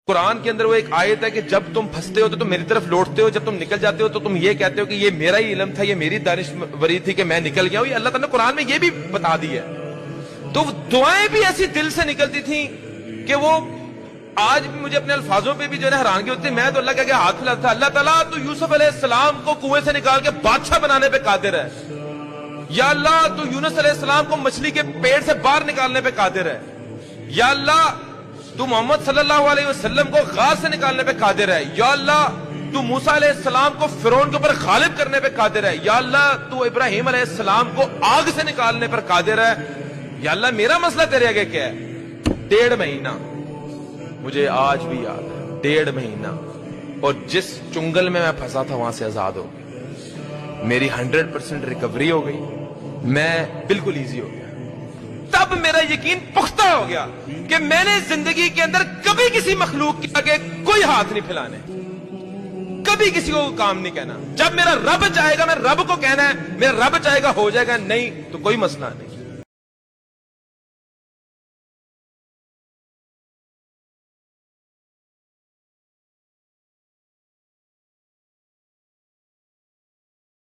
قرآن کے اندر وہ ایک آیت ہے کہ جب تم پھنستے ہو تو تم میری طرف لوٹتے ہو، جب تم نکل جاتے ہو تو تم یہ کہتے ہو کہ یہ میرا ہی علم تھا، یہ میری دانشوری تھی کہ میں نکل گیا ہوں. یہ اللہ تعالیٰ نے قرآن میں یہ بھی بتا دی ہے. تو دعائیں بھی ایسی دل سے نکلتی تھیں کہ وہ آج بھی مجھے اپنے الفاظوں پہ بھی جو ہے حیرانگی ہوتی ہے. میں تو اللہ کے ہاتھ پھیلاتا تھا، اللہ تعالیٰ تو یوسف علیہ السلام کو کنویں سے نکال کے بادشاہ بنانے پہ قادر ہے. یا اللہ تو یونس علیہ السلام کو مچھلی کے پیٹ سے باہر نکالنے پہ قادر ہے. یا اللہ تو محمد صلی اللہ علیہ وسلم کو غار سے نکالنے پہ قادر ہے. یا اللہ تو موسیٰ علیہ السلام کو فرعون کے اوپر غالب کرنے پہ قادر ہے. یا اللہ تو ابراہیم علیہ السلام کو آگ سے نکالنے پر قادر ہے. یا اللہ میرا مسئلہ تیرے آگے کیا ہے؟ 1.5 مہینہ مجھے آج بھی یاد ہے، 1.5 مہینہ، اور جس چنگل میں پھنسا تھا وہاں سے آزاد ہو گئی. میری 100% ریکوری ہو گئی، میں بالکل ایزی ہو گیا. تب میرا یقین پختہ ہو گیا کہ میں نے زندگی کے اندر کبھی کسی مخلوق کے آگے کوئی ہاتھ نہیں پھیلانے، کبھی کسی کو کام نہیں کہنا. جب میرا رب چاہے گا میں رب کو کہنا ہے، میرا رب چاہے گا ہو جائے گا، نہیں تو کوئی مسئلہ نہیں.